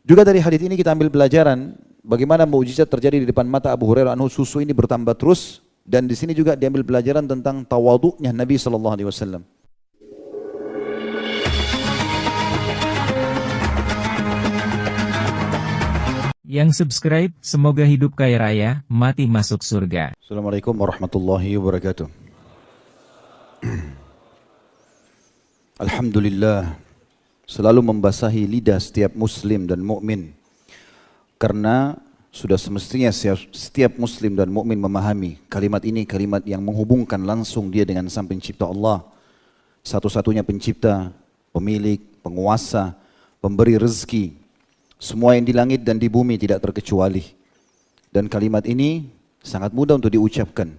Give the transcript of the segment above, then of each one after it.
Juga dari hadis ini kita ambil pelajaran bagaimana mukjizat terjadi di depan mata Abu Hurairah anhu, susu ini bertambah terus, dan di sini juga diambil pelajaran tentang tawaduknya Nabi sallallahu alaihi wasallam. Yang subscribe, semoga hidup kaya raya, mati masuk surga. Assalamualaikum warahmatullahi wabarakatuh. Alhamdulillah, selalu membasahi lidah setiap muslim dan mukmin, karena sudah semestinya setiap muslim dan mukmin memahami kalimat ini kalimat yang menghubungkan langsung dia dengan Sang Pencipta Allah, satu-satunya pencipta, pemilik, penguasa, pemberi rezeki, semua yang di langit dan di bumi tidak terkecuali. Dan kalimat ini sangat mudah untuk diucapkan.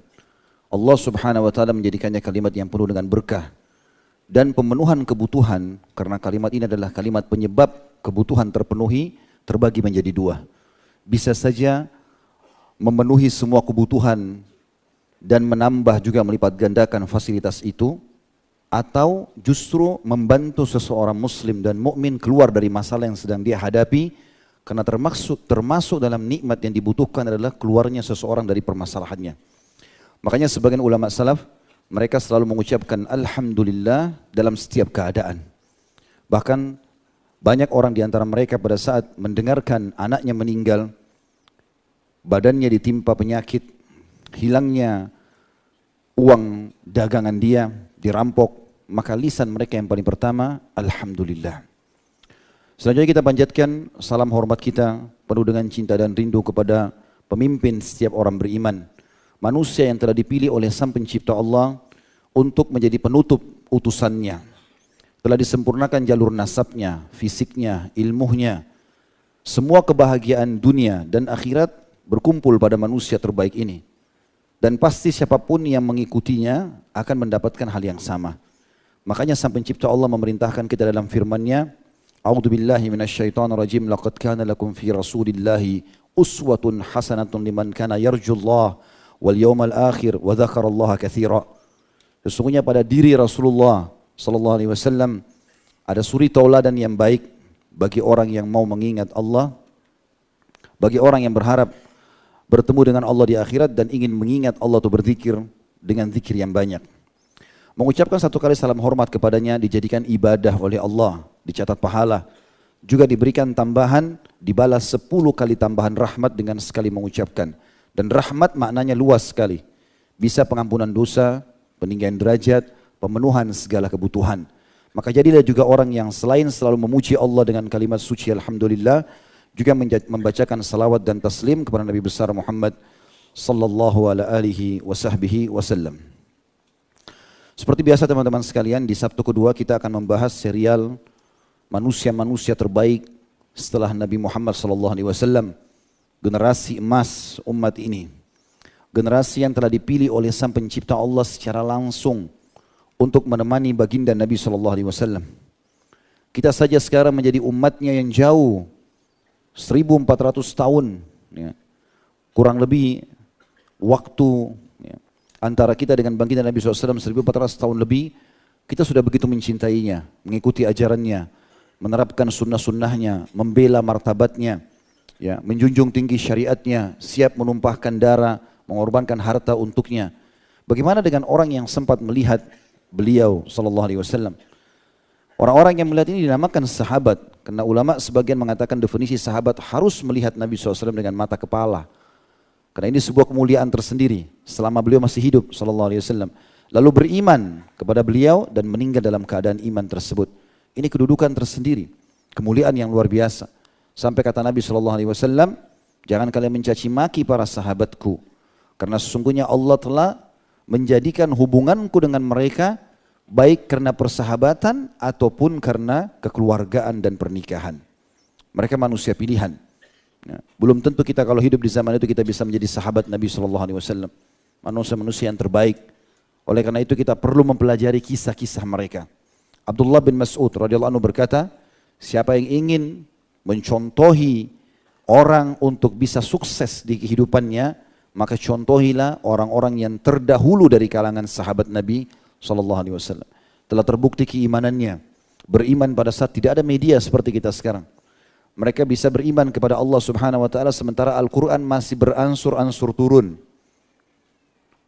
Allah subhanahu wa ta'ala menjadikannya kalimat yang penuh dengan berkah dan pemenuhan kebutuhan, karena kalimat ini adalah kalimat penyebab kebutuhan terpenuhi, terbagi menjadi dua. Bisa saja memenuhi semua kebutuhan dan menambah juga melipat gandakan fasilitas itu, atau justru membantu seseorang muslim dan mukmin keluar dari masalah yang sedang dia hadapi, karena termasuk dalam nikmat yang dibutuhkan adalah keluarnya seseorang dari permasalahannya. Makanya sebagian ulama salaf, mereka selalu mengucapkan Alhamdulillah dalam setiap keadaan. Bahkan banyak orang di antara mereka pada saat mendengarkan anaknya meninggal, badannya ditimpa penyakit, hilangnya uang dagangan dia, dirampok, maka lisan mereka yang paling pertama Alhamdulillah. Selanjutnya kita panjatkan salam hormat kita penuh dengan cinta dan rindu kepada pemimpin setiap orang beriman, manusia yang telah dipilih oleh Sang Pencipta Allah untuk menjadi penutup utusannya. Telah disempurnakan jalur nasabnya, fisiknya, ilmunya. Semua kebahagiaan dunia dan akhirat berkumpul pada manusia terbaik ini. Dan pasti siapapun yang mengikutinya akan mendapatkan hal yang sama. Makanya Sang Pencipta Allah memerintahkan kita dalam firman-Nya, A'udzubillahi minasyaitonirrajim, laqad kana lakum fi Rasulillahi uswatun hasanatun liman kana yarjullah wal yawmal akhir wa dzakarallaha katsira. Sesungguhnya pada diri Rasulullah sallallahu alaihi wasallam ada suri tauladan yang baik bagi orang yang mau mengingat Allah, bagi orang yang berharap bertemu dengan Allah di akhirat dan ingin mengingat Allah atau berzikir dengan zikir yang banyak. Mengucapkan satu kali salam hormat kepadanya dijadikan ibadah oleh Allah, dicatat pahala. Juga diberikan tambahan, dibalas 10 kali tambahan rahmat dengan sekali mengucapkan. Dan rahmat maknanya luas sekali. Bisa pengampunan dosa, peninggian derajat, pemenuhan segala kebutuhan. Maka jadilah juga orang yang selain selalu memuji Allah dengan kalimat suci Alhamdulillah, juga membacakan salawat dan taslim kepada Nabi besar Muhammad sallallahu alaihi wasallam. Seperti biasa teman-teman sekalian, di Sabtu kedua kita akan membahas serial manusia-manusia terbaik setelah Nabi Muhammad sallallahu alaihi wasallam, generasi emas umat ini. Generasi yang telah dipilih oleh Sang Pencipta Allah secara langsung untuk menemani baginda Nabi sallallahu alaihi wasallam. Kita saja sekarang menjadi umatnya yang jauh 1400 tahun, ya, kurang lebih waktu, ya, antara kita dengan baginda Nabi SAW 1400 tahun lebih. Kita sudah begitu mencintainya, mengikuti ajarannya, menerapkan sunnah-sunnahnya, membela martabatnya, ya, menjunjung tinggi syariatnya, siap menumpahkan darah, mengorbankan harta untuknya. Bagaimana dengan orang yang sempat melihat beliau sallallahu alaihi wasallam? Orang-orang yang melihat ini dinamakan sahabat, karena ulama sebagian mengatakan definisi sahabat harus melihat Nabi SAW dengan mata kepala. Karena ini sebuah kemuliaan tersendiri selama beliau masih hidup sallallahu alaihi wasallam. Lalu beriman kepada beliau dan meninggal dalam keadaan iman tersebut. Ini kedudukan tersendiri, kemuliaan yang luar biasa. Sampai kata Nabi sallallahu alaihi wasallam, jangan kalian mencaci maki para sahabatku, karena sesungguhnya Allah telah menjadikan hubunganku dengan mereka baik karena persahabatan ataupun karena kekeluargaan dan pernikahan. Mereka manusia pilihan. Ya, belum tentu kita kalau hidup di zaman itu kita bisa menjadi sahabat Nabi SAW. Manusia-manusia yang terbaik. Oleh karena itu kita perlu mempelajari kisah-kisah mereka. Abdullah bin Mas'ud radhiyallahu anhu berkata, siapa yang ingin mencontohi orang untuk bisa sukses di kehidupannya, maka contohilah orang-orang yang terdahulu dari kalangan sahabat Nabi sallallahu alaihi wasallam. Telah terbukti keimanannya, beriman pada saat tidak ada media seperti kita sekarang. Mereka bisa beriman kepada Allah Subhanahu wa taala sementara Al-Qur'an masih beransur-ansur turun.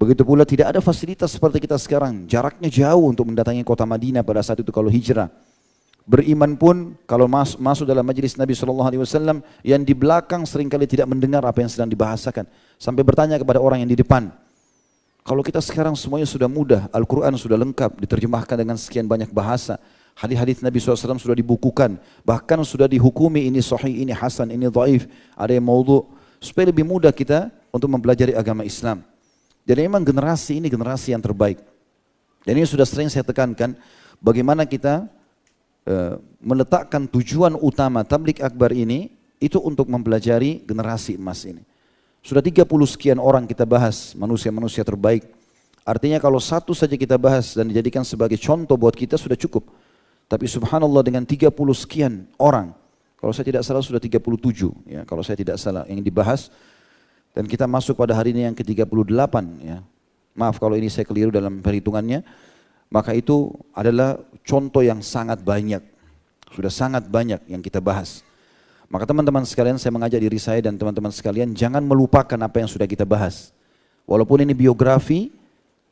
Begitu pula tidak ada fasilitas seperti kita sekarang. Jaraknya jauh untuk mendatangi kota Madinah pada saat itu kalau hijrah. Beriman pun kalau masuk dalam majelis Nabi SAW yang di belakang seringkali tidak mendengar apa yang sedang dibahasakan. Sampai bertanya kepada orang yang di depan. Kalau kita sekarang semuanya sudah mudah, Al-Quran sudah lengkap, diterjemahkan dengan sekian banyak bahasa. Hadis-hadis Nabi SAW sudah dibukukan, bahkan sudah dihukumi ini sahih, ini hasan, ini dhaif, ada yang maudhu, supaya lebih mudah kita untuk mempelajari agama Islam. Jadi memang generasi ini generasi yang terbaik. Dan ini sudah sering saya tekankan, bagaimana kita meletakkan tujuan utama tabligh akbar ini, itu untuk mempelajari generasi emas ini. Sudah 30 sekian orang kita bahas, manusia-manusia terbaik. Artinya kalau satu saja kita bahas dan dijadikan sebagai contoh buat kita sudah cukup. Tapi subhanallah dengan 30 sekian orang, kalau saya tidak salah sudah 37 ya, kalau saya tidak salah yang dibahas, dan kita masuk pada hari ini yang ke-38 ya. Maaf kalau ini saya keliru dalam perhitungannya, maka itu adalah contoh yang sangat banyak. Sudah sangat banyak yang kita bahas. Maka teman-teman sekalian, saya mengajak diri saya dan teman-teman sekalian jangan melupakan apa yang sudah kita bahas. Walaupun ini biografi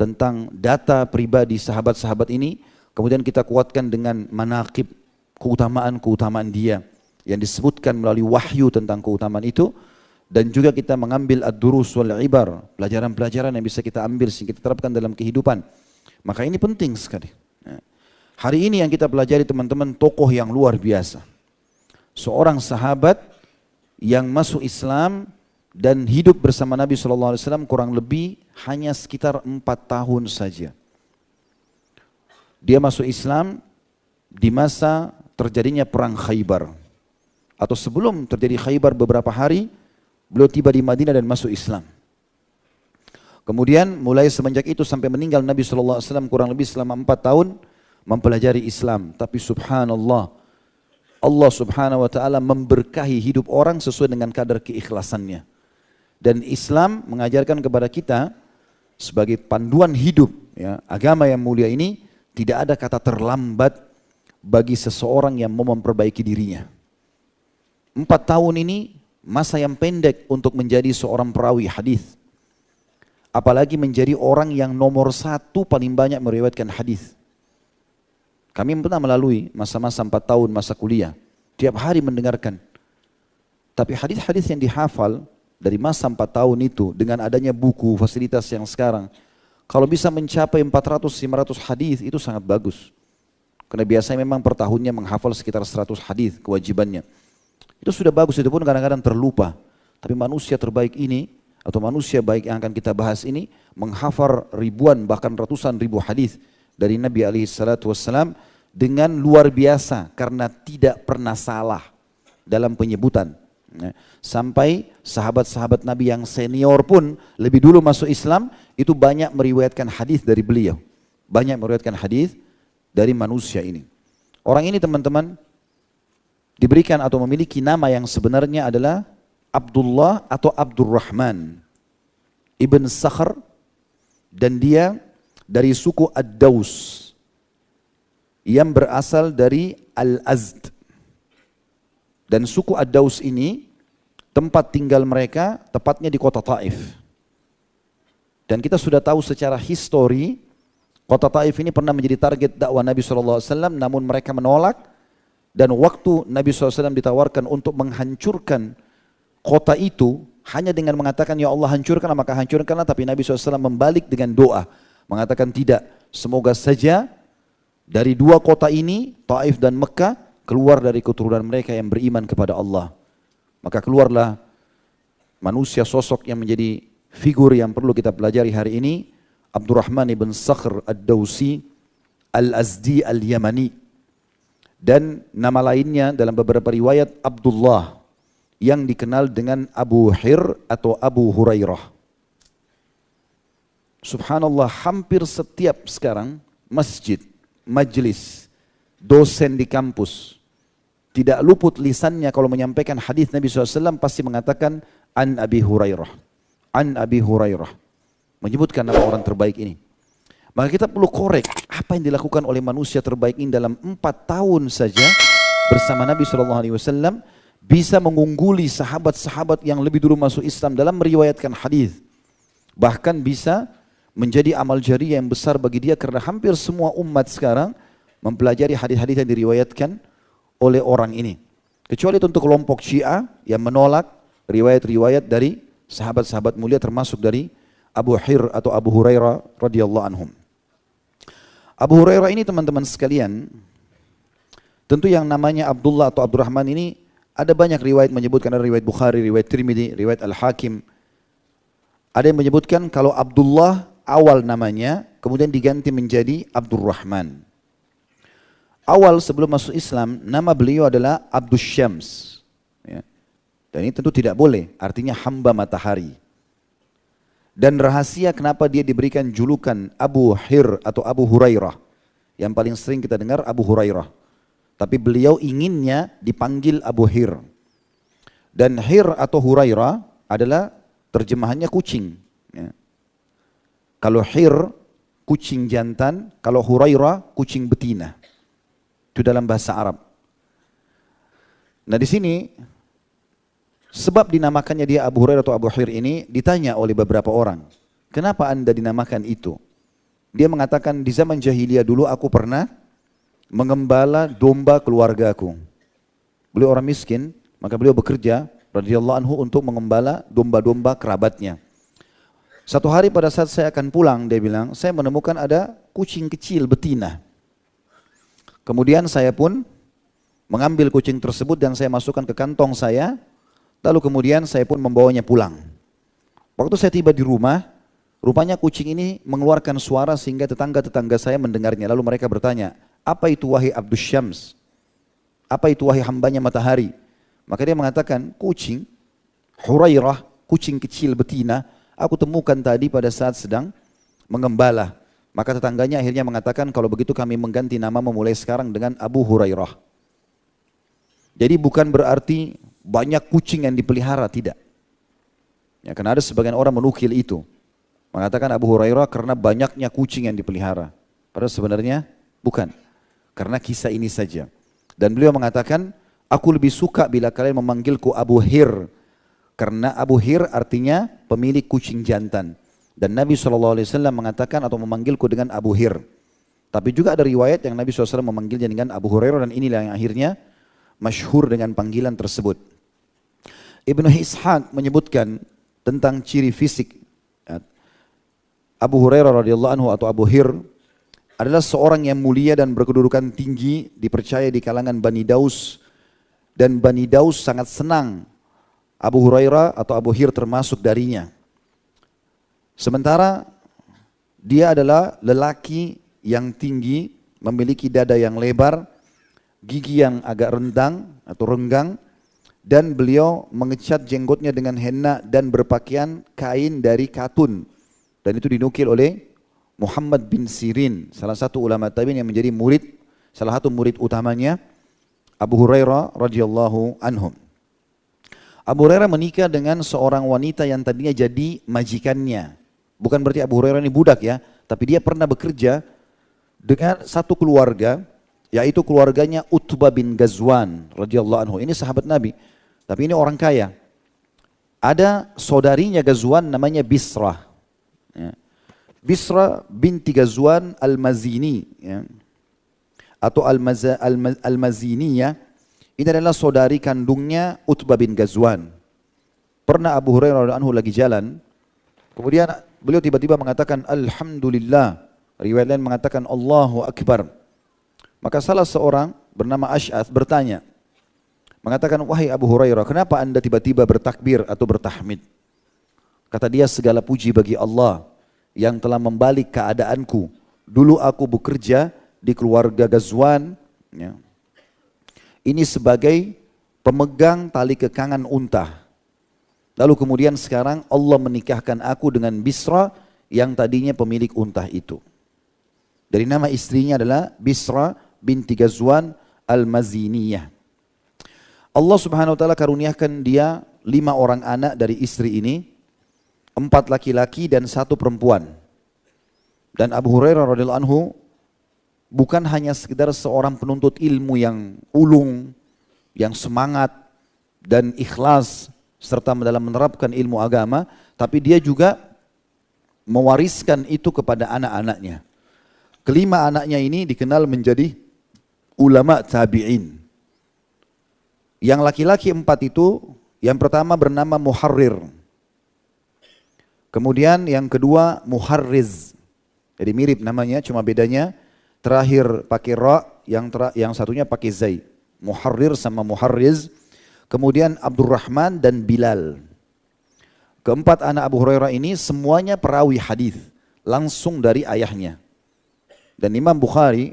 tentang data pribadi sahabat-sahabat ini, kemudian kita kuatkan dengan manaqib, keutamaan-keutamaan dia yang disebutkan melalui wahyu tentang keutamaan itu, dan juga kita mengambil ad-durus wal ibar, pelajaran-pelajaran yang bisa kita ambil sehingga kita terapkan dalam kehidupan. Maka ini penting sekali. Hari ini yang kita pelajari teman-teman, tokoh yang luar biasa. Seorang sahabat yang masuk Islam dan hidup bersama Nabi SAW kurang lebih hanya sekitar 4 tahun saja. Dia masuk Islam di masa terjadinya perang Khaybar. Atau sebelum terjadi Khaybar beberapa hari, beliau tiba di Madinah dan masuk Islam. Kemudian mulai semenjak itu sampai meninggal Nabi SAW kurang lebih selama 4 tahun mempelajari Islam. Tapi subhanallah, Allah Subhanahu wa taala memberkahi hidup orang sesuai dengan kadar keikhlasannya. Dan Islam mengajarkan kepada kita sebagai panduan hidup ya, agama yang mulia ini, tidak ada kata terlambat bagi seseorang yang mau memperbaiki dirinya. 4 tahun ini masa yang pendek untuk menjadi seorang perawi hadis. Apalagi menjadi orang yang nomor 1 paling banyak meriwayatkan hadis. Kami pernah melalui masa-masa 4 tahun masa kuliah. Tiap hari mendengarkan. Tapi hadis-hadis yang dihafal dari masa 4 tahun itu dengan adanya buku, fasilitas yang sekarang, kalau bisa mencapai 400-500 hadis itu sangat bagus. Karena biasanya memang per tahunnya menghafal sekitar 100 hadis kewajibannya. Itu sudah bagus, itu pun kadang-kadang terlupa. Tapi manusia terbaik ini, atau manusia baik yang akan kita bahas ini, menghafal ribuan bahkan ratusan ribu hadis dari Nabi SAW dengan luar biasa karena tidak pernah salah dalam penyebutan. Sampai sahabat-sahabat Nabi yang senior pun lebih dulu masuk Islam itu banyak meriwayatkan hadis dari beliau. Banyak meriwayatkan hadis dari manusia ini. Orang ini teman-teman diberikan atau memiliki nama yang sebenarnya adalah Abdullah atau Abdurrahman Ibn Sakhr, dan dia dari suku Ad-Daus yang berasal dari Al-Azd. Dan suku Ad-Daus ini tempat tinggal mereka tepatnya di kota Taif. Dan kita sudah tahu secara histori kota Taif ini pernah menjadi target dakwah Nabi SAW, namun mereka menolak. Dan waktu Nabi SAW ditawarkan untuk menghancurkan kota itu hanya dengan mengatakan ya Allah hancurkanlah, maka hancurkanlah. Tapi Nabi SAW membalik dengan doa, mengatakan tidak, semoga saja dari 2 kota ini, Taif dan Mekah, keluar dari keturunan mereka yang beriman kepada Allah. Maka keluarlah manusia sosok yang menjadi figur yang perlu kita pelajari hari ini, Abdurrahman ibn Sakhr Ad-Dawsi Al-Azdi Al-Yamani. Dan nama lainnya dalam beberapa riwayat Abdullah, yang dikenal dengan Abu Hir atau Abu Hurairah. Subhanallah, hampir setiap sekarang masjid, majlis, dosen di kampus, tidak luput lisannya kalau menyampaikan hadis Nabi SAW pasti mengatakan an Abi Hurairah, an Abi Hurairah, menyebutkan nama orang terbaik ini. Maka kita perlu korek apa yang dilakukan oleh manusia terbaik ini dalam 4 tahun saja bersama Nabi SAW. bisa mengungguli sahabat-sahabat yang lebih dulu masuk Islam dalam meriwayatkan hadis. Bahkan bisa menjadi amal jariah yang besar bagi dia karena hampir semua umat sekarang mempelajari hadis-hadis yang diriwayatkan oleh orang ini. Kecuali untuk kelompok Syiah yang menolak riwayat-riwayat dari sahabat-sahabat mulia termasuk dari Abu Hir atau Abu Hurairah radhiyallahu anhum. Abu Hurairah ini teman-teman sekalian, tentu yang namanya Abdullah atau Abdurrahman ini ada banyak riwayat menyebutkan, ada riwayat Bukhari, riwayat Tirmidzi, riwayat Al-Hakim. Ada yang menyebutkan kalau Abdullah awal namanya kemudian diganti menjadi Abdurrahman. Awal sebelum masuk Islam nama beliau adalah Abdus Syams. Ya. Dan ini tentu tidak boleh, artinya hamba matahari. Dan rahasia kenapa dia diberikan julukan Abu Hir atau Abu Hurairah. Yang paling sering kita dengar Abu Hurairah. Tapi beliau inginnya dipanggil Abu Hir. Dan Hir atau Hurairah adalah terjemahannya kucing. Ya. Kalau Hir, kucing jantan. Kalau Hurairah, kucing betina. Itu dalam bahasa Arab. Nah di sini, sebab dinamakannya dia Abu Hurairah atau Abu Hir ini ditanya oleh beberapa orang. Kenapa anda dinamakan itu? Dia mengatakan di zaman jahiliyah dulu aku pernah mengembala domba keluargaku. Beliau orang miskin, maka beliau bekerja radhiyallahu anhu untuk mengembala domba-domba kerabatnya. Satu hari pada saat saya akan pulang, dia bilang, saya menemukan ada kucing kecil betina. Kemudian saya pun mengambil kucing tersebut dan saya masukkan ke kantong saya. Lalu kemudian saya pun membawanya pulang. Waktu saya tiba di rumah, rupanya kucing ini mengeluarkan suara sehingga tetangga-tetangga saya mendengarnya. Lalu mereka bertanya, apa itu wahai Abdus Syams? Apa itu wahai hambanya matahari? Maka dia mengatakan, kucing, Hurairah, kucing kecil betina, aku temukan tadi pada saat sedang mengembala. Maka tetangganya akhirnya mengatakan, kalau begitu kami mengganti nama memulai sekarang dengan Abu Hurairah. Jadi bukan berarti banyak kucing yang dipelihara, tidak. Ya, karena ada sebagian orang menukil itu. Mengatakan Abu Hurairah karena banyaknya kucing yang dipelihara. Padahal sebenarnya bukan. Karena kisah ini saja. Dan beliau mengatakan, aku lebih suka bila kalian memanggilku Abu Hir. Karena Abu Hir artinya pemilik kucing jantan. Dan Nabi SAW mengatakan atau memanggilku dengan Abu Hir. Tapi juga ada riwayat yang Nabi SAW memanggilnya dengan Abu Hurairah dan inilah yang akhirnya masyhur dengan panggilan tersebut. Ibnu Ishaq menyebutkan tentang ciri fisik Abu Hurairah radhiyallahu anhu atau Abu Hir adalah seorang yang mulia dan berkedudukan tinggi, dipercaya di kalangan Bani Daus, dan Bani Daus sangat senang Abu Hurairah atau Abu Hir termasuk darinya. Sementara dia adalah lelaki yang tinggi, memiliki dada yang lebar, gigi yang agak renggang, dan beliau mengecat jenggotnya dengan henna dan berpakaian kain dari katun. Dan itu dinukil oleh Muhammad bin Sirin, salah satu ulama tabi'in yang menjadi salah satu murid utamanya Abu Hurairah radhiyallahu anhum. Abu Hurairah menikah dengan seorang wanita yang tadinya jadi majikannya. Bukan berarti Abu Hurairah ini budak ya, tapi dia pernah bekerja dengan satu keluarga, yaitu keluarganya Utbah bin Ghazwan radhiyallahu anhu. Ini sahabat Nabi, tapi ini orang kaya. Ada saudarinya Ghazwan namanya Bisrah. Ya. Bisrah binti Ghazwan Al-Mazini, ya. Atau Al-Maziniyah. Ini adalah saudari kandungnya Utbah bin Ghazwan. Pernah Abu Hurairah radhiyallahu anhu lagi jalan, kemudian beliau tiba-tiba mengatakan Alhamdulillah. Riwayat lain mengatakan Allahu Akbar. Maka salah seorang bernama Ash'ath bertanya, mengatakan, wahai Abu Hurairah, kenapa anda tiba-tiba bertakbir atau bertahmid? Kata dia, segala puji bagi Allah yang telah membalik keadaanku. Dulu aku bekerja di keluarga Ghazwan, ya. Ini sebagai pemegang tali kekangan unta. Lalu kemudian sekarang Allah menikahkan aku dengan Bisra yang tadinya pemilik unta itu. Dari nama istrinya adalah Bisra binti Ghazwan Al-Maziniyah. Allah Subhanahu wa taala karuniakan dia 5 orang anak dari istri ini, 4 laki-laki dan 1 perempuan. Dan Abu Hurairah radhiyallahu anhu bukan hanya sekedar seorang penuntut ilmu yang ulung, yang semangat, dan ikhlas serta dalam menerapkan ilmu agama, tapi dia juga mewariskan itu kepada anak-anaknya. Kelima anaknya ini dikenal menjadi ulama tabi'in. Yang laki-laki 4 itu, yang pertama bernama Muharrir. Kemudian yang kedua Muharriz. Jadi mirip namanya, cuma bedanya terakhir pakai ra, yang satunya pakai zai. Muharrir sama Muharriz. Kemudian Abdurrahman dan Bilal. Keempat anak Abu Hurairah ini semuanya perawi hadis langsung dari ayahnya. Dan Imam Bukhari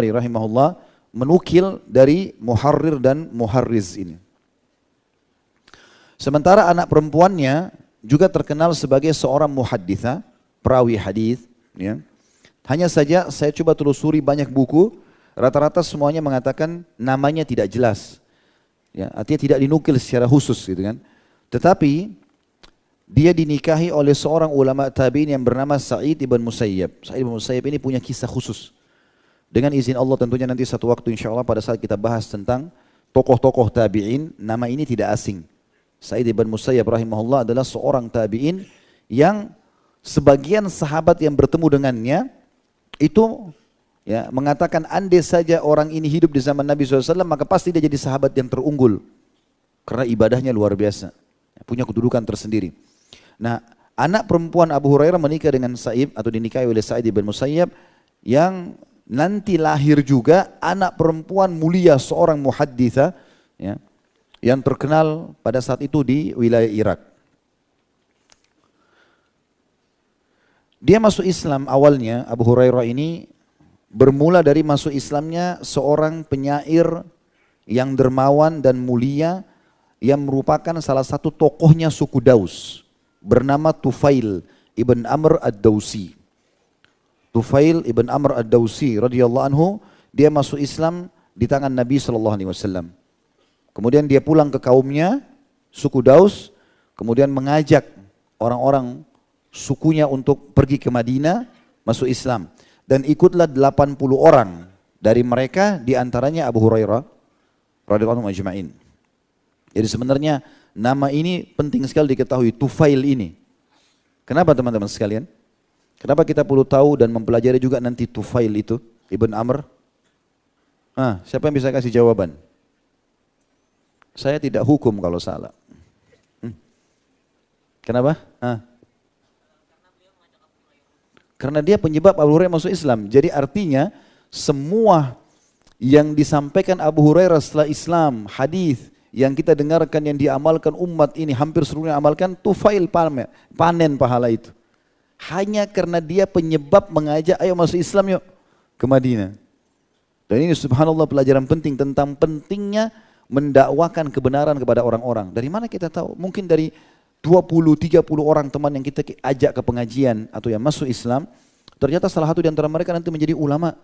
rahimahullah menukil dari Muharrir dan Muharriz ini. Sementara anak perempuannya juga terkenal sebagai seorang muhadditha, perawi hadis. Ya. Hanya saja saya coba telusuri banyak buku, rata-rata semuanya mengatakan namanya tidak jelas. Ya, artinya tidak dinukil secara khusus gitu kan. Tetapi dia dinikahi oleh seorang ulama tabi'in yang bernama Sa'id ibn Musayyab. Sa'id ibn Musayyab ini punya kisah khusus. Dengan izin Allah tentunya nanti satu waktu insya Allah pada saat kita bahas tentang tokoh-tokoh tabi'in, nama ini tidak asing. Sa'id ibn Musayyab rahimahullah adalah seorang tabi'in yang sebagian sahabat yang bertemu dengannya itu ya, mengatakan andai saja orang ini hidup di zaman Nabi SAW maka pasti dia jadi sahabat yang terunggul. Karena ibadahnya luar biasa. Punya kedudukan tersendiri. Nah, anak perempuan Abu Hurairah menikah dengan Sa'id atau dinikahi oleh Sa'id ibn Musayyab yang nanti lahir juga anak perempuan mulia seorang muhadditha ya, yang terkenal pada saat itu di wilayah Irak. Dia masuk Islam awalnya, Abu Hurairah ini bermula dari masuk Islamnya seorang penyair yang dermawan dan mulia yang merupakan salah satu tokohnya suku Daus bernama Tufail ibn Amr ad-Dausi. Tufail ibn Amr ad-Dausi radhiyallahu anhu, dia masuk Islam di tangan Nabi SAW. Kemudian dia pulang ke kaumnya, suku Daus, kemudian mengajak orang-orang sukunya untuk pergi ke Madinah, masuk Islam. Dan ikutlah 80 orang dari mereka, diantaranya Abu Hurairah radhiyallahu anhu ajma'in. Jadi sebenarnya nama ini penting sekali diketahui, Tufail ini. Kenapa teman-teman sekalian? Kenapa kita perlu tahu dan mempelajari juga nanti Tufail itu, Ibn Amr? Siapa yang bisa kasih jawaban? Saya tidak hukum kalau salah. Kenapa? Karena dia penyebab Abu Hurairah masuk Islam. Jadi artinya semua yang disampaikan Abu Hurairah setelah Islam, hadis yang kita dengarkan yang diamalkan umat ini hampir seluruhnya amalkan, Tufail panen pahala itu. Hanya karena dia penyebab mengajak ayo masuk Islam yuk ke Madinah. Dan ini subhanallah pelajaran penting tentang pentingnya mendakwakan kebenaran kepada orang-orang. Dari mana kita tahu? Mungkin dari 20-30 orang teman yang kita ajak ke pengajian atau yang masuk Islam, ternyata salah satu di antara mereka nanti menjadi ulama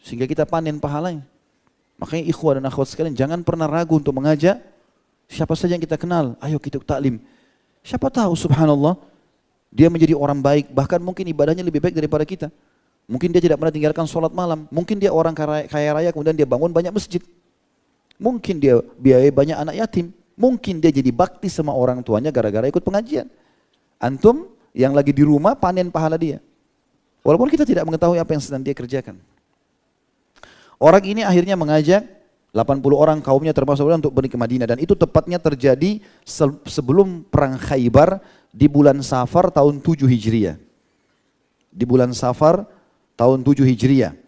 sehingga kita panen pahalanya. Makanya ikhwah dan akhwat sekalian jangan pernah ragu untuk mengajak siapa saja yang kita kenal, ayo kita taklim. Siapa tahu subhanallah dia menjadi orang baik, bahkan mungkin ibadahnya lebih baik daripada kita. Mungkin dia tidak pernah tinggalkan sholat malam, mungkin dia orang kaya raya kemudian dia bangun banyak masjid. Mungkin dia biayai banyak anak yatim. Mungkin dia jadi bakti sama orang tuanya gara-gara ikut pengajian. Antum yang lagi di rumah panen pahala dia. Walaupun kita tidak mengetahui apa yang sedang dia kerjakan. Orang ini akhirnya mengajak 80 orang kaumnya termasuk untuk pergi ke Madinah. Dan itu tepatnya terjadi sebelum perang Khaybar di bulan Safar tahun 7 Hijriah. Di bulan Safar tahun 7 Hijriah.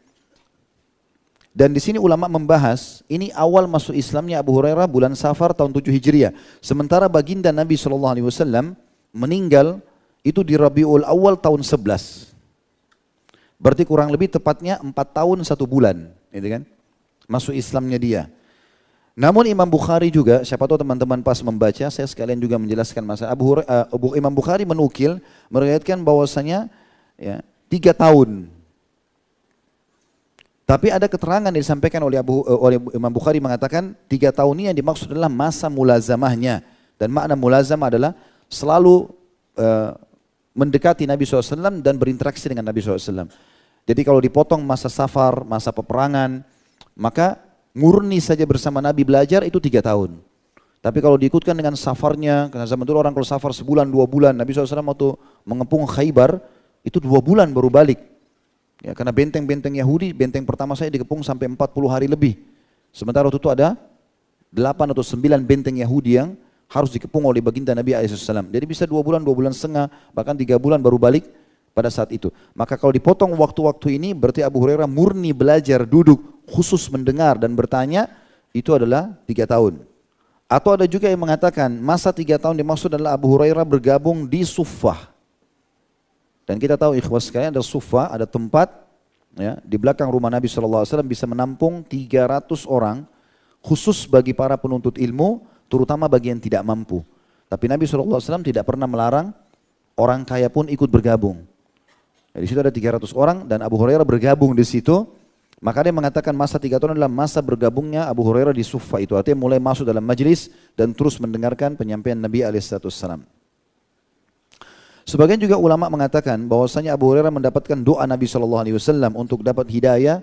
Dan di sini ulama membahas, ini awal masuk Islamnya Abu Hurairah bulan Safar tahun 7 Hijriah. Sementara baginda Nabi SAW meninggal itu di Rabiul Awal tahun 11. Berarti kurang lebih tepatnya 4 tahun 1 bulan. Gitu kan? Masuk Islamnya dia. Namun Imam Bukhari juga, siapa tahu teman-teman pas membaca, saya sekalian juga menjelaskan masalah. Imam Bukhari menukil, meriwayatkan bahwasanya ya, 3 tahun. Tapi ada keterangan yang disampaikan oleh Imam Bukhari mengatakan 3 tahun ini yang dimaksud adalah masa mulazamahnya. Dan makna mulazamah adalah selalu mendekati Nabi SAW dan berinteraksi dengan Nabi SAW. Jadi kalau dipotong masa safar, masa peperangan, maka murni saja bersama Nabi belajar itu 3 tahun. Tapi kalau diikutkan dengan safarnya, karena zaman dulu orang kalau safar sebulan, 2 bulan, Nabi SAW waktu mengepung Khaybar, itu 2 bulan baru balik. Ya, karena benteng-benteng Yahudi, benteng pertama saya dikepung sampai 40 hari lebih. Sementara waktu itu ada 8 atau 9 benteng Yahudi yang harus dikepung oleh baginda Nabi SAW. Jadi bisa 2 bulan setengah, bahkan 3 bulan baru balik pada saat itu. Maka kalau dipotong waktu-waktu ini, berarti Abu Hurairah murni belajar, duduk, khusus mendengar dan bertanya, itu adalah 3 tahun. Atau ada juga yang mengatakan masa 3 tahun dimaksud adalah Abu Hurairah bergabung di Suffah. Dan kita tahu ikhwas sekalian ada Suffah, ada tempat ya, di belakang rumah Nabi SAW bisa menampung 300 orang khusus bagi para penuntut ilmu, terutama bagi yang tidak mampu. Tapi Nabi SAW tidak pernah melarang orang kaya pun ikut bergabung. Di situ ada 300 orang dan Abu Hurairah bergabung di situ. Maka dia mengatakan masa 3 tahun adalah masa bergabungnya Abu Hurairah di Suffah itu. Artinya mulai masuk dalam majlis dan terus mendengarkan penyampaian Nabi SAW. Sebagian juga ulama mengatakan bahwasanya Abu Hurairah mendapatkan doa Nabi SAW untuk dapat hidayah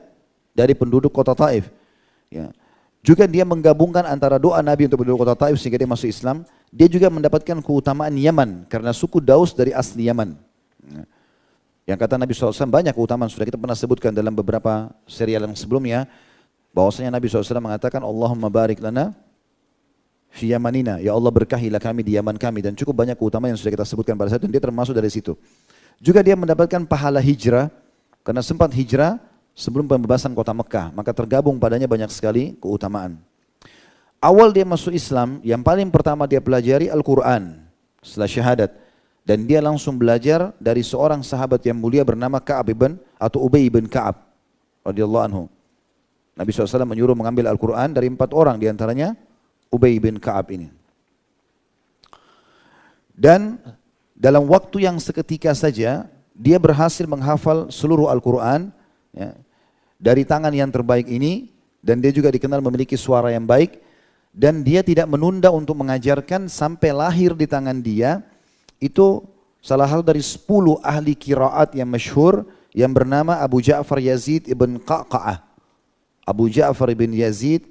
dari penduduk kota Taif. Ya. Juga dia menggabungkan antara doa Nabi untuk penduduk kota Taif sehingga dia masuk Islam. Dia juga mendapatkan keutamaan Yaman karena suku Daus dari asli Yaman. Ya. Yang kata Nabi SAW banyak keutamaan, sudah kita pernah sebutkan dalam beberapa serial yang sebelumnya, bahwasanya Nabi SAW mengatakan Allahumma barik lana fi yamanina, ya Allah berkahilah kami di Yaman kami, dan cukup banyak keutamaan yang sudah kita sebutkan pada saat itu, dan dia termasuk dari situ. Juga dia mendapatkan pahala hijrah, karena sempat hijrah sebelum pembebasan kota Mekah, maka tergabung padanya banyak sekali keutamaan. Awal dia masuk Islam, yang paling pertama dia pelajari Al-Quran setelah syahadat. Dan dia langsung belajar dari seorang sahabat yang mulia bernama Ka'ab ibn atau Ubay bin Ka'ab radhiyallahu anhu. Nabi SAW menyuruh mengambil Al-Quran dari 4 orang, diantaranya Ubay bin Ka'ab ini. Dan dalam waktu yang seketika saja, dia berhasil menghafal seluruh Al-Quran ya, dari tangan yang terbaik ini, dan dia juga dikenal memiliki suara yang baik, dan dia tidak menunda untuk mengajarkan sampai lahir di tangan dia. Itu salah satu dari 10 ahli qiraat yang masyhur yang bernama Abu Ja'far Yazid ibn Qa'qa'ah. Abu Ja'far ibn Yazid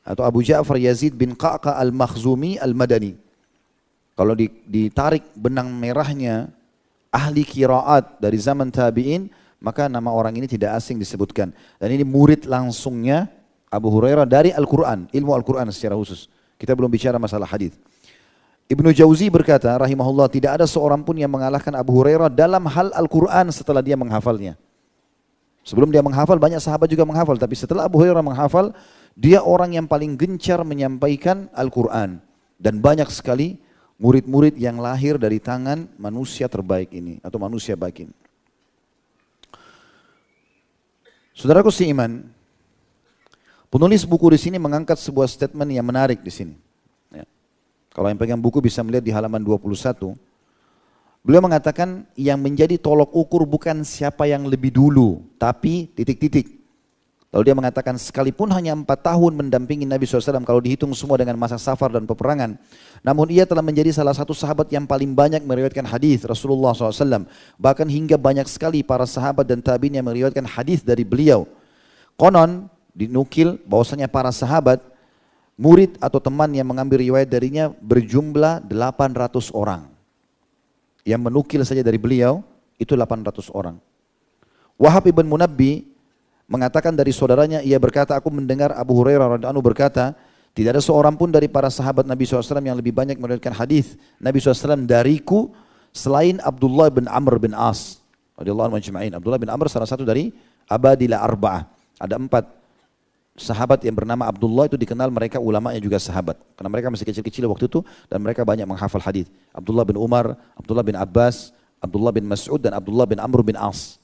atau Abu Ja'far Yazid bin Qa'qa' al-Makhzumi al-Madani. Kalau ditarik benang merahnya ahli qiraat dari zaman tabi'in, maka nama orang ini tidak asing disebutkan. Dan ini murid langsungnya Abu Hurairah dari Al-Quran, ilmu Al-Quran secara khusus. Kita belum bicara masalah hadis. Ibnu Jauzi berkata, rahimahullah, tidak ada seorang pun yang mengalahkan Abu Hurairah dalam hal Al-Quran setelah dia menghafalnya. Sebelum dia menghafal, banyak sahabat juga menghafal. Tapi setelah Abu Hurairah menghafal, dia orang yang paling gencar menyampaikan Al-Quran. Dan banyak sekali murid-murid yang lahir dari tangan manusia terbaik ini, atau manusia baik ini. Saudaraku seiman, penulis buku di sini mengangkat sebuah statement yang menarik di sini. Kalau yang pegang buku bisa melihat di halaman 21. Beliau mengatakan yang menjadi tolok ukur bukan siapa yang lebih dulu, tapi titik-titik. Lalu dia mengatakan sekalipun hanya 4 tahun mendampingi Nabi SAW, kalau dihitung semua dengan masa safar dan peperangan, namun ia telah menjadi salah satu sahabat yang paling banyak meriwayatkan hadis Rasulullah SAW. Bahkan hingga banyak sekali para sahabat dan tabi'in yang meriwayatkan hadis dari beliau. Konon dinukil bahwasanya para sahabat, murid atau teman yang mengambil riwayat darinya berjumlah 800 orang. Yang menukil saja dari beliau itu 800 orang. Wahab ibn Munabbi mengatakan dari saudaranya, ia berkata, aku mendengar Abu Hurairah radhiyallahu anhu berkata, tidak ada seorang pun dari para sahabat Nabi SAW yang lebih banyak meriwayatkan hadis Nabi SAW dariku selain Abdullah bin Amr bin As radhiyallahu anhu majma'in. Abdullah bin Amr salah satu dari Abadilah Arba'ah. Ada 4 sahabat yang bernama Abdullah, itu dikenal mereka ulamanya juga sahabat. Karena mereka masih kecil-kecil waktu itu dan mereka banyak menghafal hadis. Abdullah bin Umar, Abdullah bin Abbas, Abdullah bin Mas'ud dan Abdullah bin Amr bin As.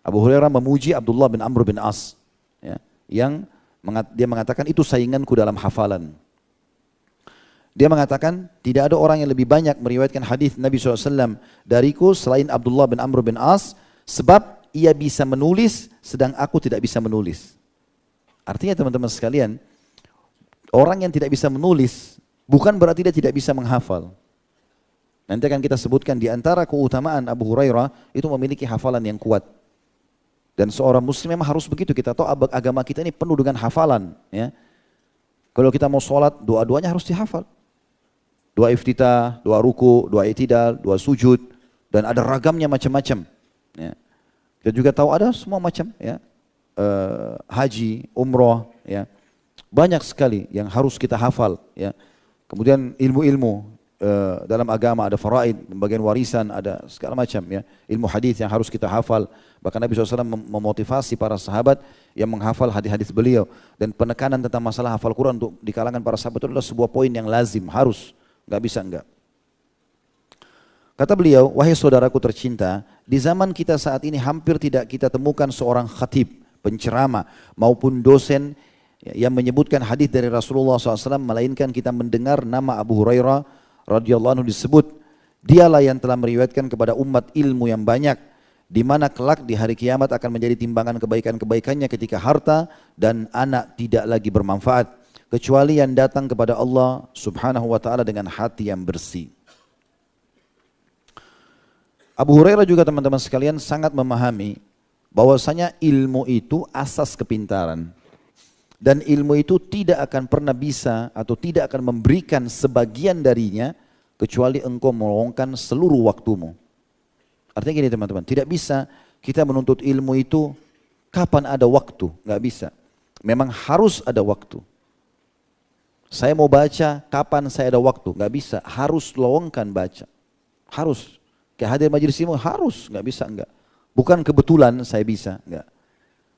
Abu Hurairah memuji Abdullah bin Amr bin As. Ya, yang dia mengatakan itu sainganku dalam hafalan. Dia mengatakan tidak ada orang yang lebih banyak meriwayatkan hadis Nabi SAW dariku selain Abdullah bin Amr bin As, sebab ia bisa menulis sedang aku tidak bisa menulis. Artinya teman-teman sekalian, orang yang tidak bisa menulis bukan berarti dia tidak bisa menghafal. Nanti akan kita sebutkan di antara keutamaan Abu Hurairah itu memiliki hafalan yang kuat. Dan seorang muslim memang harus begitu. Kita tahu agama kita ini penuh dengan hafalan. Ya. Kalau kita mau sholat, doa-doanya harus dihafal. Doa iftitah, doa ruku, doa i'tidal, doa sujud, dan ada ragamnya macam-macam. Ya. Kita juga tahu ada semua macam, ya. Haji, umroh, ya. Banyak sekali yang harus kita hafal, ya. Kemudian ilmu-ilmu dalam agama ada faraid, bagian warisan, ada segala macam, ya. Ilmu hadis yang harus kita hafal. Bahkan Nabi SAW memotivasi para sahabat yang menghafal hadis-hadis beliau, dan penekanan tentang masalah hafal Quran untuk di kalangan para sahabat itu adalah sebuah poin yang lazim, harus. Gak bisa enggak. Kata beliau, wahai saudaraku tercinta, di zaman kita saat ini hampir tidak kita temukan seorang khatib, penceramah maupun dosen yang menyebutkan hadis dari Rasulullah SAW, melainkan kita mendengar nama Abu Hurairah radhiyallahu anhu disebut. Dialah yang telah meriwayatkan kepada umat ilmu yang banyak, di mana kelak di hari kiamat akan menjadi timbangan kebaikan-kebaikannya ketika harta dan anak tidak lagi bermanfaat, kecuali yang datang kepada Allah subhanahu wa ta'ala dengan hati yang bersih. Abu Hurairah juga teman-teman sekalian sangat memahami bahwasanya ilmu itu asas kepintaran. Dan ilmu itu tidak akan pernah bisa atau tidak akan memberikan sebagian darinya kecuali engkau meluangkan seluruh waktumu. Artinya gini teman-teman, tidak bisa kita menuntut ilmu itu kapan ada waktu, nggak bisa. Memang harus ada waktu. Saya mau baca, kapan saya ada waktu? Nggak bisa, harus luangkan baca. Harus. Kayak hadir majelis ilmu, harus, nggak bisa, enggak. Bukan kebetulan saya bisa, enggak.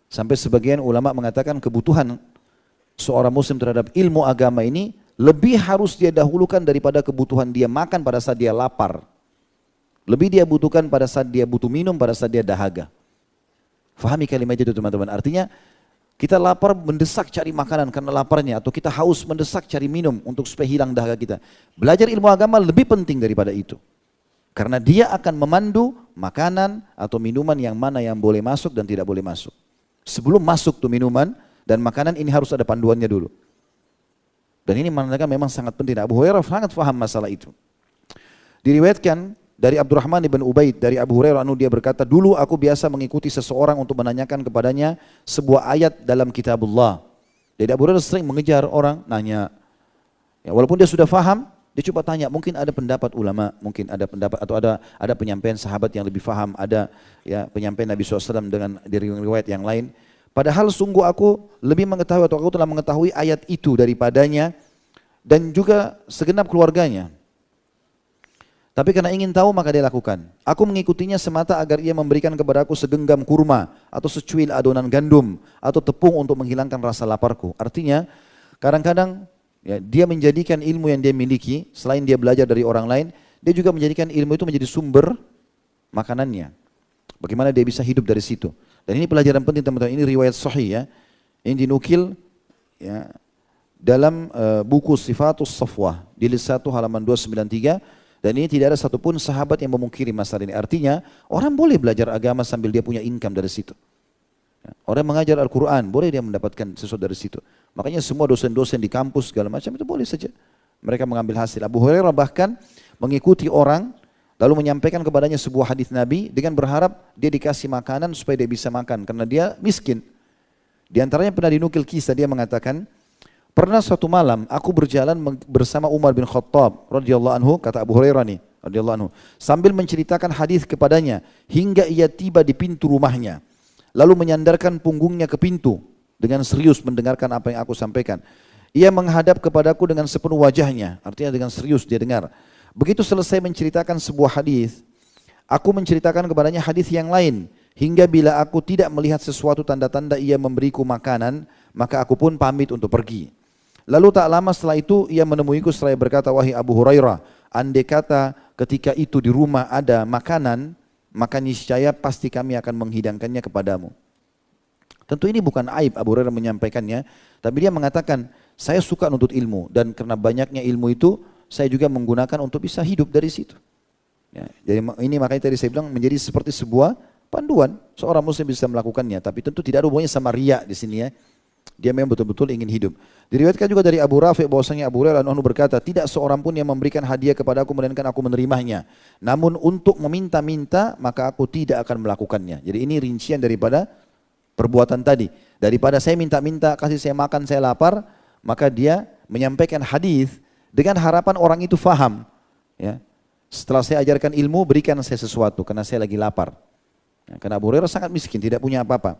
Sampai sebagian ulama mengatakan kebutuhan seorang muslim terhadap ilmu agama ini lebih harus dia dahulukan daripada kebutuhan dia makan pada saat dia lapar. Lebih dia butuhkan pada saat dia butuh minum, pada saat dia dahaga. Fahami kalimat itu teman-teman, artinya kita lapar mendesak cari makanan karena laparnya, atau kita haus mendesak cari minum untuk supaya hilang dahaga kita. Belajar ilmu agama lebih penting daripada itu. Karena dia akan memandu makanan atau minuman yang mana yang boleh masuk dan tidak boleh masuk. Sebelum masuk tuh minuman dan makanan ini harus ada panduannya dulu. Dan ini menandakan memang sangat penting. Abu Hurairah sangat paham masalah itu. Diriwayatkan dari Abdurrahman ibn Ubaid dari Abu Hurairah dia berkata, dulu aku biasa mengikuti seseorang untuk menanyakan kepadanya sebuah ayat dalam kitabullah. Jadi Abu Hurairah sering mengejar orang, nanya. Ya, walaupun dia sudah faham, dia coba tanya, mungkin ada pendapat ulama, mungkin ada pendapat atau ada penyampaian sahabat yang lebih faham, ada ya penyampaian Nabi SAW dengan dari riwayat yang lain. Padahal sungguh aku lebih mengetahui atau aku telah mengetahui ayat itu daripadanya dan juga segenap keluarganya. Tapi karena ingin tahu maka dia lakukan. Aku mengikutinya semata agar ia memberikan kepadaku segenggam kurma atau secuil adonan gandum atau tepung untuk menghilangkan rasa laparku. Artinya kadang-kadang ya, dia menjadikan ilmu yang dia miliki, selain dia belajar dari orang lain, dia juga menjadikan ilmu itu menjadi sumber makanannya. Bagaimana dia bisa hidup dari situ. Dan ini pelajaran penting teman-teman, ini riwayat sahih ya. Ini dinukil ya, dalam buku Sifatus Safwah, jilid 1 halaman 293. Dan ini tidak ada satupun sahabat yang memungkiri masalah ini. Artinya orang boleh belajar agama sambil dia punya income dari situ. Orang mengajar Al-Quran, boleh dia mendapatkan sesuatu dari situ. Makanya semua dosen-dosen di kampus segala macam itu boleh saja. Mereka mengambil hasil. Abu Hurairah bahkan mengikuti orang, lalu menyampaikan kepadanya sebuah hadis Nabi dengan berharap dia dikasih makanan supaya dia bisa makan. Karena dia miskin. Di antaranya pernah dinukil kisah, dia mengatakan, pernah suatu malam aku berjalan bersama Umar bin Khattab radhiyallahu anhu, kata Abu Hurairah nih radhiyallahu anhu, sambil menceritakan hadis kepadanya hingga ia tiba di pintu rumahnya. Lalu menyandarkan punggungnya ke pintu dengan serius mendengarkan apa yang aku sampaikan. Ia menghadap kepadaku dengan sepenuh wajahnya, artinya dengan serius dia dengar. Begitu selesai menceritakan sebuah hadis, aku menceritakan kepadanya hadis yang lain, hingga bila aku tidak melihat sesuatu tanda-tanda ia memberiku makanan, maka aku pun pamit untuk pergi. Lalu tak lama setelah itu ia menemuiku seraya berkata, wahai Abu Hurairah, andai kata ketika itu di rumah ada makanan, maka niscaya pasti kami akan menghidangkannya kepadamu. Tentu ini bukan aib Abu Hurairah menyampaikannya, tapi dia mengatakan, saya suka nuntut ilmu dan karena banyaknya ilmu itu, saya juga menggunakan untuk bisa hidup dari situ. Ya, jadi ini makanya tadi saya bilang menjadi seperti sebuah panduan, seorang muslim bisa melakukannya, tapi tentu tidak ada hubungannya sama riya di sini ya. Dia memang betul-betul ingin hidup. Diriwayatkan juga dari Abu Rafi bahwasanya Abu Hurairah anhu berkata, tidak seorang pun yang memberikan hadiah kepadaku melainkan aku menerimanya. Namun untuk meminta-minta maka aku tidak akan melakukannya. Jadi ini rincian daripada perbuatan tadi. Daripada saya minta-minta, kasih saya makan, saya lapar, maka dia menyampaikan hadis dengan harapan orang itu faham. Ya. Setelah saya ajarkan ilmu, berikan saya sesuatu karena saya lagi lapar. Ya, karena Abu Hurairah sangat miskin, tidak punya apa-apa.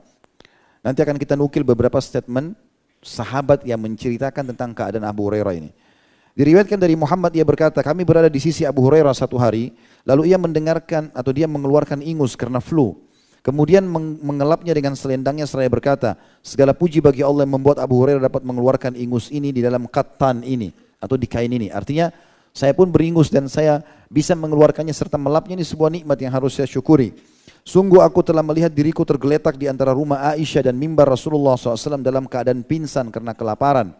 Nanti akan kita nukil beberapa statement sahabat yang menceritakan tentang keadaan Abu Hurairah ini. Diriwayatkan dari Muhammad, ia berkata, kami berada di sisi Abu Hurairah satu hari, lalu ia mendengarkan atau dia mengeluarkan ingus karena flu. Kemudian mengelapnya dengan selendangnya seraya berkata, segala puji bagi Allah yang membuat Abu Hurairah dapat mengeluarkan ingus ini di dalam kattan ini atau di kain ini. Artinya saya pun beringus dan saya bisa mengeluarkannya serta melapnya, ini sebuah nikmat yang harus saya syukuri. Sungguh aku telah melihat diriku tergeletak di antara rumah Aisyah dan mimbar Rasulullah SAW dalam keadaan pingsan karena kelaparan.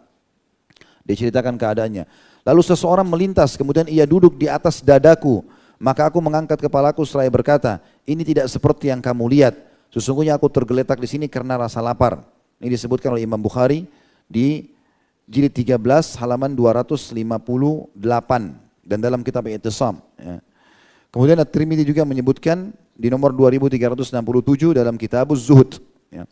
Dia ceritakan keadaannya. Lalu seseorang melintas, kemudian ia duduk di atas dadaku. Maka aku mengangkat kepalaku seraya berkata, ini tidak seperti yang kamu lihat. Sesungguhnya aku tergeletak di sini karena rasa lapar. Ini disebutkan oleh Imam Bukhari di jilid 13 halaman 258 dan dalam kitab I'tisam. Ya. Kemudian At-Tirmidzi juga menyebutkan di nomor 2367 dalam kitab Az-Zuhud. Ya.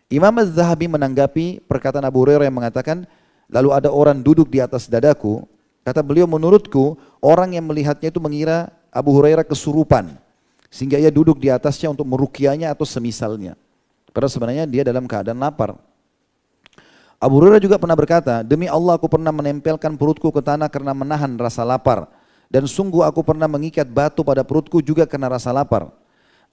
Imam Az-Zahabi menanggapi perkataan Abu Hurairah yang mengatakan, lalu ada orang duduk di atas dadaku. Kata beliau, menurutku orang yang melihatnya itu mengira Abu Hurairah kesurupan. Sehingga ia duduk di atasnya untuk meruqyahnya atau semisalnya. Karena sebenarnya dia dalam keadaan lapar. Abu Hurairah juga pernah berkata, demi Allah aku pernah menempelkan perutku ke tanah karena menahan rasa lapar. Dan sungguh aku pernah mengikat batu pada perutku juga karena rasa lapar.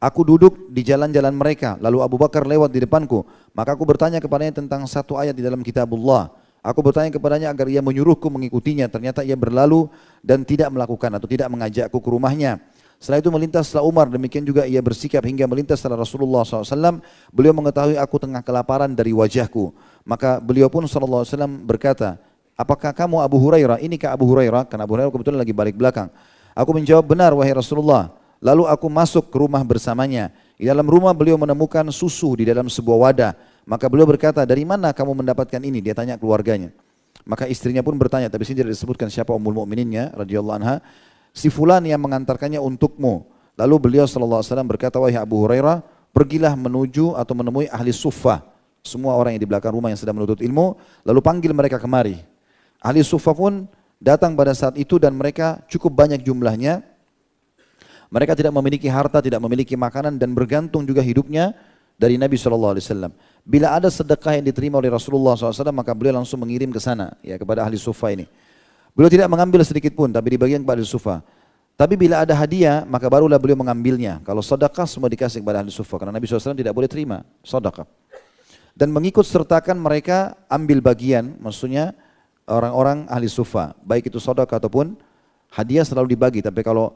Aku duduk di jalan-jalan mereka, lalu Abu Bakar lewat di depanku. Maka aku bertanya kepadanya tentang satu ayat di dalam kitabullah. Aku bertanya kepadanya agar ia menyuruhku mengikutinya. Ternyata ia berlalu dan tidak melakukan atau tidak mengajakku ke rumahnya. Setelah itu melintaslah Umar, demikian juga ia bersikap hingga melintas setelah Rasulullah SAW. Beliau mengetahui aku tengah kelaparan dari wajahku. Maka beliau pun SAW berkata, apakah kamu Abu Hurairah? Inikah Abu Hurairah? Karena Abu Hurairah kebetulan lagi balik belakang. Aku menjawab, benar wahai Rasulullah. Lalu aku masuk ke rumah bersamanya. Di dalam rumah beliau menemukan susu di dalam sebuah wadah. Maka beliau berkata, dari mana kamu mendapatkan ini? Dia tanya keluarganya. Maka istrinya pun bertanya, tapi sini tidak disebutkan siapa Ummul Mukmininnya radhiyallahu anha. Si fulan yang mengantarkannya untukmu. Lalu beliau SAW berkata, wahai Abu Hurairah, pergilah menuju atau menemui ahli suffah. Semua orang yang di belakang rumah yang sedang menuntut ilmu. Lalu panggil mereka kemari. Ahli suffah pun datang pada saat itu dan mereka cukup banyak jumlahnya. Mereka tidak memiliki harta, tidak memiliki makanan dan bergantung juga hidupnya dari Nabi SAW. Bila ada sedekah yang diterima oleh Rasulullah SAW, maka beliau langsung mengirim ke sana, ya, kepada ahli suffah ini. Beliau tidak mengambil sedikit pun, tapi dibagikan kepada ahli suffah. Tapi bila ada hadiah, maka barulah beliau mengambilnya. Kalau sedekah semua dikasih kepada ahli suffah, karena Nabi SAW tidak boleh terima sedekah. Dan mengikut sertakan mereka ambil bagian, maksudnya orang-orang ahli suffah, baik itu sedekah ataupun hadiah selalu dibagi. Tapi kalau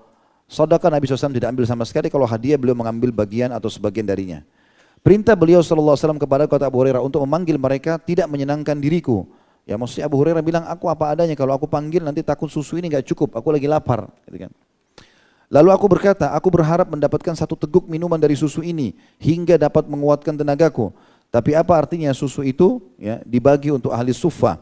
sedekah Nabi SAW tidak ambil sama sekali, kalau hadiah beliau mengambil bagian atau sebagian darinya. Perintah beliau SAW kepada kata Abu Hurairah untuk memanggil mereka tidak menyenangkan diriku. Ya maksudnya Abu Hurairah bilang, aku apa adanya, kalau aku panggil nanti takut susu ini gak cukup, aku lagi lapar. Gitu kan. Lalu aku berkata, aku berharap mendapatkan satu teguk minuman dari susu ini hingga dapat menguatkan tenagaku. Tapi apa artinya susu itu? Ya, dibagi untuk ahli suffah.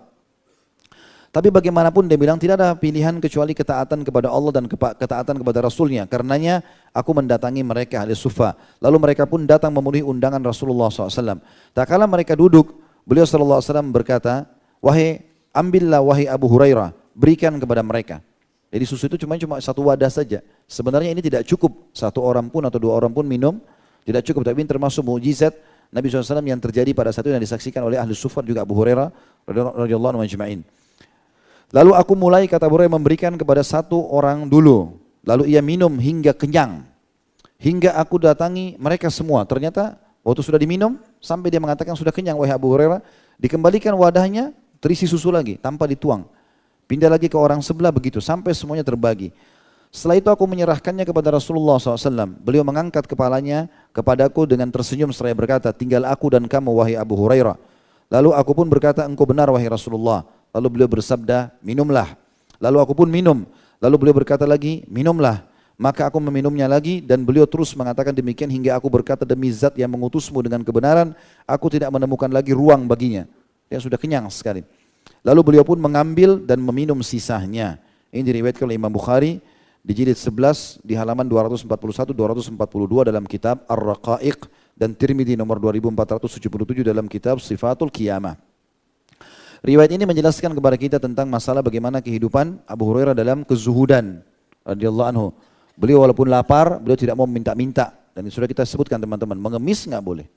Tapi bagaimanapun dia bilang tidak ada pilihan kecuali ketaatan kepada Allah dan ketaatan kepada Rasulnya. Karenanya aku mendatangi mereka ahli suffah. Lalu mereka pun datang memenuhi undangan Rasulullah SAW. Tak kala mereka duduk, beliau SAW berkata, wahai ambillah wahai Abu Hurairah, berikan kepada mereka. Jadi susu itu cuma satu wadah saja. Sebenarnya ini tidak cukup satu orang pun atau dua orang pun minum, tidak cukup. Tapi ini termasuk mukjizat Nabi SAW yang terjadi pada saat itu dan disaksikan oleh ahli suffah juga Abu Hurairah radhiyallahu anhu ajma'in. Lalu aku mulai, kata Abu Hurairah, memberikan kepada satu orang dulu. Lalu ia minum hingga kenyang. Hingga aku datangi mereka semua. Ternyata waktu sudah diminum, sampai dia mengatakan sudah kenyang wahai Abu Hurairah. Dikembalikan wadahnya, terisi susu lagi tanpa dituang. Pindah lagi ke orang sebelah begitu, sampai semuanya terbagi. Setelah itu aku menyerahkannya kepada Rasulullah SAW. Beliau mengangkat kepalanya kepadaku dengan tersenyum seraya berkata, tinggal aku dan kamu wahai Abu Hurairah. Lalu aku pun berkata, engkau benar wahai Rasulullah. Lalu beliau bersabda, minumlah. Lalu aku pun minum. Lalu beliau berkata lagi, minumlah. Maka aku meminumnya lagi dan beliau terus mengatakan demikian hingga aku berkata, demi zat yang mengutusmu dengan kebenaran, aku tidak menemukan lagi ruang baginya. Dia sudah kenyang sekali. Lalu beliau pun mengambil dan meminum sisanya. Ini diriwayatkan oleh Imam Bukhari di jilid 11 di halaman 241-242 dalam kitab Ar-Raqaiq dan Tirmidzi nomor 2477 dalam kitab Sifatul Qiyamah. Riwayat ini menjelaskan kepada kita tentang masalah bagaimana kehidupan Abu Hurairah dalam kezuhudan radhiyallahu anhu. Beliau walaupun lapar, beliau tidak mau minta-minta. Dan sudah kita sebutkan teman-teman, mengemis nggak boleh.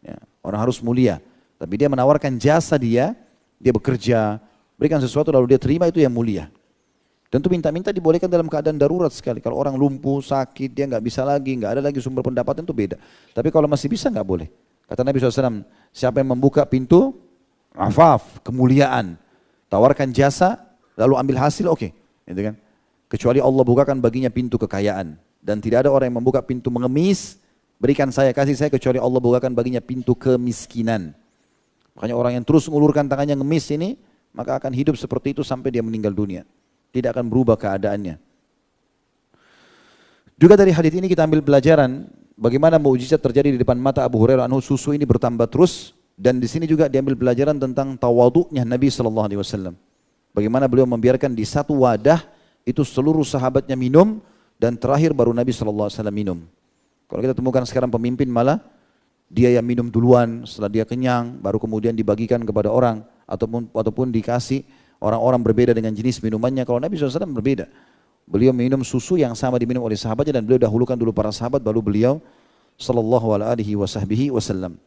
Ya, orang harus mulia. Tapi dia menawarkan jasa dia bekerja, berikan sesuatu lalu dia terima, itu yang mulia. Tentu minta-minta dibolehkan dalam keadaan darurat sekali. Kalau orang lumpuh, sakit, dia nggak bisa lagi, nggak ada lagi sumber pendapatan, itu beda. Tapi kalau masih bisa nggak boleh. Kata Nabi SAW, siapa yang membuka pintu, afaf, kemuliaan, tawarkan jasa, lalu ambil hasil, oke. Gitu kan? Kecuali Allah bukakan baginya pintu kekayaan. Dan tidak ada orang yang membuka pintu mengemis, berikan saya, kasih saya, kecuali Allah bukakan baginya pintu kemiskinan. Makanya orang yang terus mengulurkan tangannya ngemis ini, maka akan hidup seperti itu sampai dia meninggal dunia. Tidak akan berubah keadaannya. Juga dari hadis ini kita ambil pelajaran bagaimana mukjizat terjadi di depan mata Abu Hurairah anhu, susu ini bertambah terus, dan di sini juga diambil pelajaran tentang tawaduknya Nabi SAW. Bagaimana beliau membiarkan di satu wadah itu seluruh sahabatnya minum, dan terakhir baru Nabi SAW minum. Kalau kita temukan sekarang pemimpin malah dia yang minum duluan, setelah dia kenyang baru kemudian dibagikan kepada orang, ataupun dikasih orang-orang berbeda dengan jenis minumannya. Kalau Nabi SAW berbeda, beliau minum susu yang sama diminum oleh sahabatnya, dan beliau dahulukan dulu para sahabat, baru beliau sallallahu alaihi wasallam.